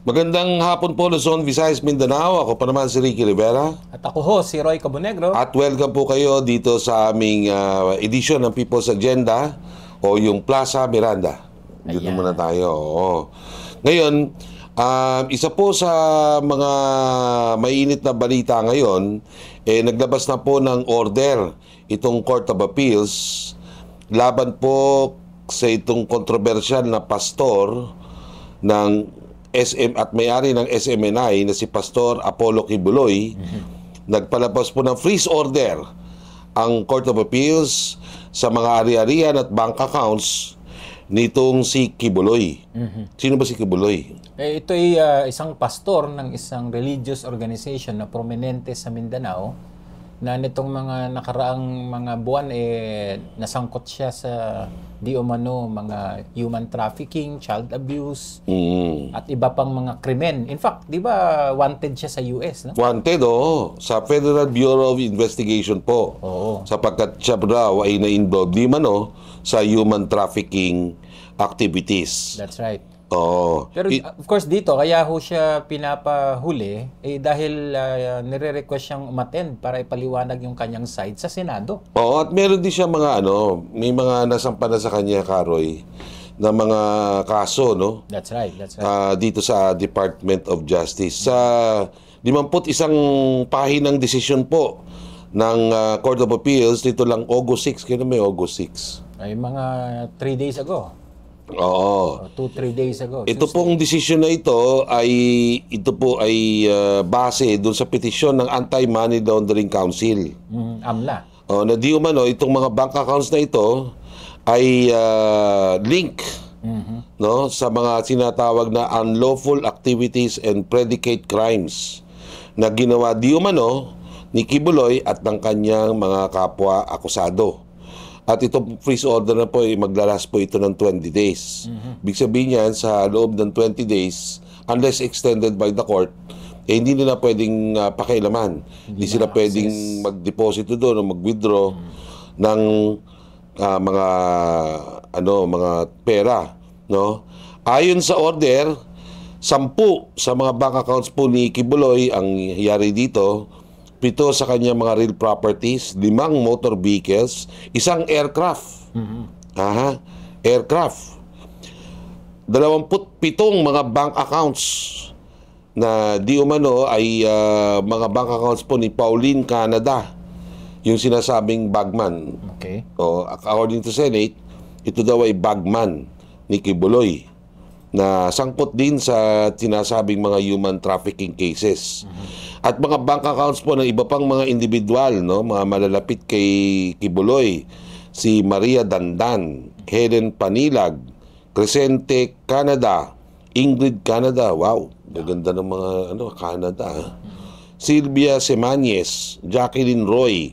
Magandang hapon po, Luzon, Visayas, Mindanao. Ako pa naman si Ricky Rivera. At ako ho, si Roy Cabonegro. At welcome po kayo dito sa aming edisyon ng People's Agenda o yung Plaza Miranda. Dito muna tayo. Oo. Ngayon, isa po sa mga mainit na balita ngayon, naglabas na po ng order itong Court of Appeals laban po sa itong kontrobersyal na pastor ng SM at may-ari ng SMNI na si Pastor Apollo Kibuloy. Nagpalabas po ng freeze order ang Court of Appeals sa mga ari-arian at bank accounts nitong si Kibuloy. Sino ba si Kibuloy? Ito ay isang pastor ng isang religious organization na prominente sa Mindanao na nitong mga nakaraang mga buwan nasangkot siya sa di umano mga human trafficking, child abuse, at iba pang mga krimen. In fact, di ba wanted siya sa US, no? Wanted, oo. Sa Federal Bureau of Investigation po. Oo. Sapagkat siya raw ay na-involved di mano sa human trafficking activities. That's right. Oo. Pero of course dito, kaya ho siya pinapahuli dahil nire-request siyang umattend para ipaliwanag yung kanyang side sa Senado. Oo, at meron din siya mga may mga nasampa na sa kanya, Karoy, na mga kaso, no? That's right, that's right. Dito sa Department of Justice. Sa 51 pahinang desisyon po ng Court of Appeals, dito lang August 6. Kaya may August 6? Ay mga 3 days ago. Oo. 2-3 days ago. Ito pong desisyon na ito ay base doon sa petisyon ng Anti-Money Laundering Council. AMLA. Na di umano itong mga bank accounts na ito ay link no sa mga sinatawag na unlawful activities and predicate crimes na ginawa di umano ni Kibuloy at ng kanyang mga kapwa akusado. At itong freeze order na po, maglalas po ito ng 20 days. Ibig sabihin yan, sa loob ng 20 days, unless extended by the court, hindi nila pwedeng pakialaman. Hindi sila pwedeng mag-deposito doon o mag-withdraw ng mga pera. No? Ayon sa order, 10 sa mga bank accounts po ni Kibuloy ang yari dito, 7 sa kanya mga real properties, 5 motor vehicles, 1 aircraft. Aircraft. 27 mga bank accounts na di umano ay mga bank accounts po ni Pauline Canada, yung sinasabing bagman. Okay. According to Senate, ito daw ay bagman ni Kibuloy na sangkot din sa sinasabing mga human trafficking cases. At mga bank accounts po ng iba pang mga individual, no, mga malalapit kay Kibuloy, si Maria Dandan, Helen Panilag, Crescente Canada, Ingrid Canada, wow, maganda ng mga Canada. Silvia Semañez, Jacqueline Roy,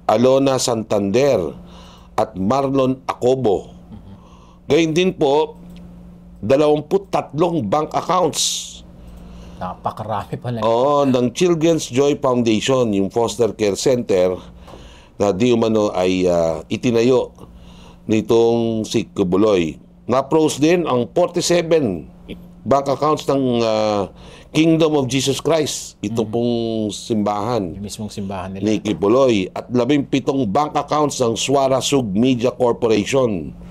Alona Santander, at Marlon Acobo. Gayun din po 23 bank accounts. Napakarami pala. Ng Children's Joy Foundation, yung foster care center na di umano ay itinayo nitong si Kibuloy. Na-approve din ang 47 bank accounts ng Kingdom of Jesus Christ. Ito pong simbahan. Yung mismong simbahan nila. Ni Kibuloy. At 17 bank accounts ng Suara Sug Media Corporation.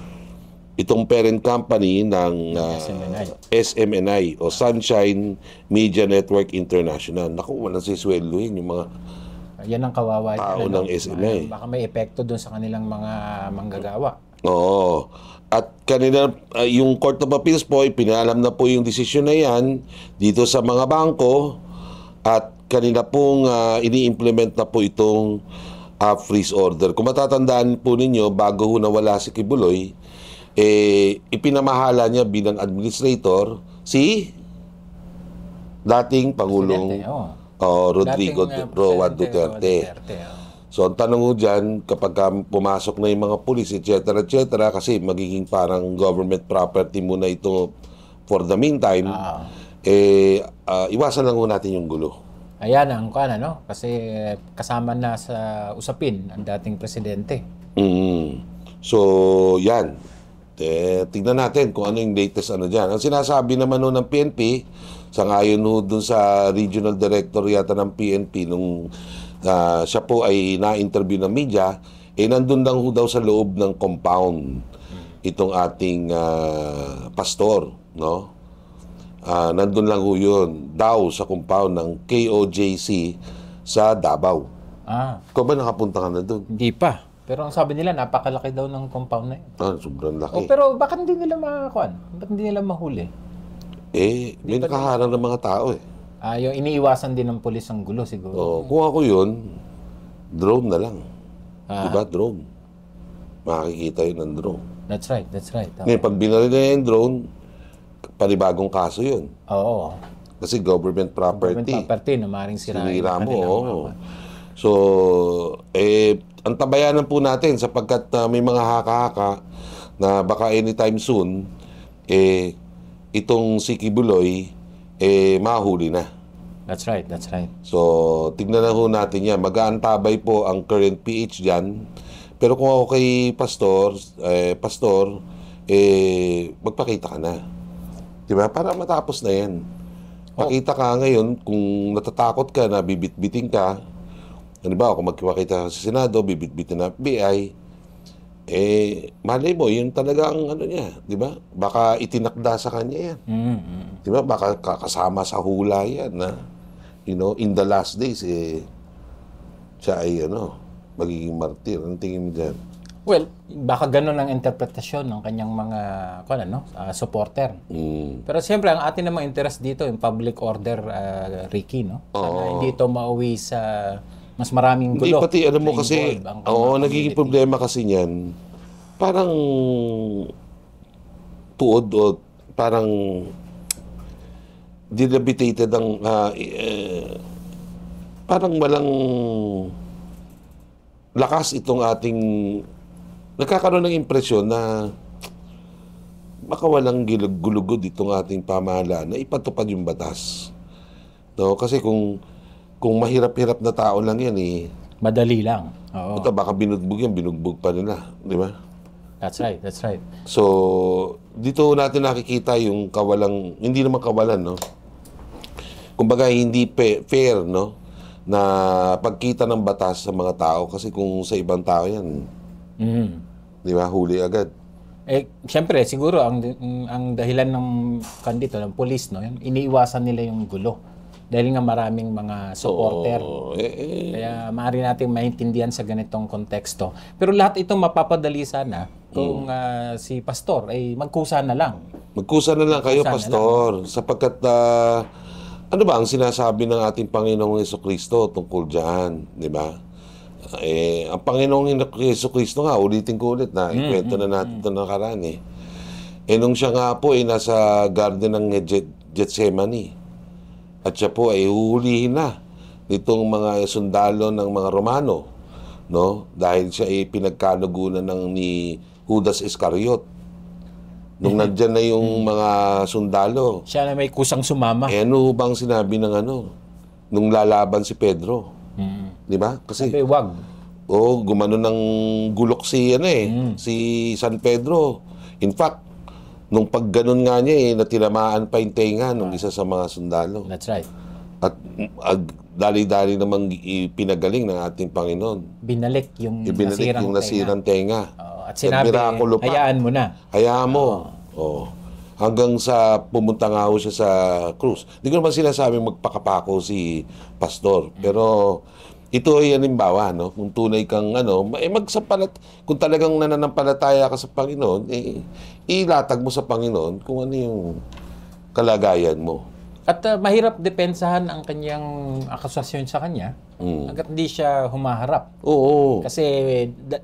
Itong parent company ng SMNI o Sunshine Media Network International. Naku, walang sisweldohin yung mga yan ang kawawa tao ng SMNI. Baka may epekto dun sa kanilang mga manggagawa. Oo. At kanina, yung Court of Appeals po, pinalam na po yung desisyon na yan dito sa mga bangko at kanina pong ini-implement na po itong freeze order. Kung matatandaan po ninyo, bago ho nawala si Kibuloy, ipinamahala niya bilang administrator si dating Pangulong Rodrigo Roa Duterte. So ang tanong mo dyan, kapag pumasok na yung mga pulis, etc., kasi magiging parang government property muna ito for the meantime, iwasan lang natin yung gulo. Ayan ang kasi kasama na sa usapin ang dating presidente. So, yan. Tignan natin kung ano yung latest dyan. Ang sinasabi naman ng PNP, Sangayon ho dun sa regional director yata ng PNP nung siya po ay na-interview ng media, nandun lang ho daw sa loob ng compound itong ating pastor, no? Nandun lang ho yun, daw sa compound ng KOJC sa Davao. Ikaw ba nakapunta ka na dun? Hindi pa. Pero ang sabi nila, napakalaki daw ng compound na yun. Sobrang laki. Pero bakit hindi nila makakuan? Bakit hindi nila mahuli? May nakaharang ng mga tao eh. Yung iniiwasan din ng pulis ang gulo siguro. Kung ako yun, drone na lang. Diba? Drone. Makikita yun ng drone. That's right. Ngayon, pag binali na yung drone, panibagong kaso yun. Oo. Kasi government property. Government property na maaaring sirain. Sinira mo, So, ang tabayanan po natin sapagkat may mga haka-haka na baka anytime soon, itong si Kibuloy, mahuli na. That's right. So, tignan na ho natin yan. Mag-aantabay po ang current PH dyan. Pero kung ako kay Pastor, magpakita ka na. Diba? Para matapos na yan. Pakita ka ngayon, kung natatakot ka na bibit-biting ka, ano ba, kung magkipakita ka sa Senado, bibit-bitin na FBI, malay mo, yun talaga ang ano niya, di ba? Baka itinakda sa kanya yan. Di ba? Baka kasama sa hula yan na, in the last days, siya ay, magiging martir. Anong tingin mo dyan? Well, baka ganun ang interpretasyon ng kanyang mga supporter. Pero siyempre, ang atin namang interest dito, yung public order, Ricky, no? Sana hindi ito mauwi sa mas maraming gulo. Hindi, pati alam mo kasi, nagiging problema kasi niyan, parang tuod o parang dilapidated ang parang walang lakas itong ating nagkakaroon ng impresyon na baka walang gulugod itong ating pamahalaan na ipatupad yung batas. No? Kasi kung mahirap-hirap na tao lang yan madali lang. Oo. Baka binugbog pa nila, di ba? That's right. So, dito natin nakikita yung hindi naman kawalan, no? Kumbaga, hindi fair, no? Na pagkita ng batas sa mga tao kasi kung sa ibang tao yan, di ba, huli agad. Siyempre, siguro, ang dahilan ng kandito, ng police, no? Iniiwasan nila yung gulo. Dahil nga maraming mga supporter. Kaya maaari natin maintindihan sa ganitong konteksto. Pero lahat itong mapapadali sana kung si Pastor ay magkusa na lang. Magkusa na lang kayo, Pastor. Sapagkat, ano ba ang sinasabi ng ating Panginoong Jesucristo tungkol dyan? Di ba? Ang Panginoong Jesucristo nga, ulitin ko ulit na, ikwento na natin ito nakaraan nung siya nga po ay nasa garden ng Gethsemane. At siya po ay huhulihin na nitong mga sundalo ng mga Romano, no? Dahil siya ay pinagkanugunan ni Judas Iscariot. Nung nandyan na yung mga sundalo, siya na may kusang sumama. Ano bang sinabi ng nung lalaban si Pedro? Di ba? Kasi sabi, wag. Gumano ng gulok si si San Pedro. In fact, nung pagganon nga niya, natinamaan pa yung tenga nung isa sa mga sundalo. That's right. At dali-dali namang pinagaling ng ating Panginoon. Binalik yung nasirang tenga. At sinabi, hayaan mo na. Hayaan mo. Hanggang sa pumunta nga ho siya sa krus. Hindi ko naman sinasabing magpakapako si Pastor. Pero ito ay halimbawa, no? Kung tunay kang kung talagang nananampalataya ka sa Panginoon, ilatag mo sa Panginoon kung ano yung kalagayan mo. At mahirap depensahan ang kanyang akusasyon sa kanya hanggat hindi siya humaharap. Oo. Kasi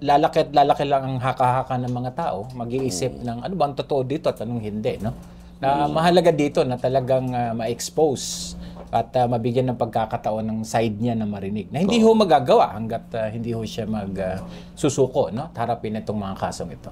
lalaki lang ang haka-haka ng mga tao, mag-iisip ng ano ba ang totoo dito at anong hindi, no? Na mahalaga dito na talagang ma-expose at mabigyan ng pagkakataon ng side niya na marinig. Na hindi ho magagawa hanggat hindi ho siya susuko, no? Harapin itong mga kasong ito.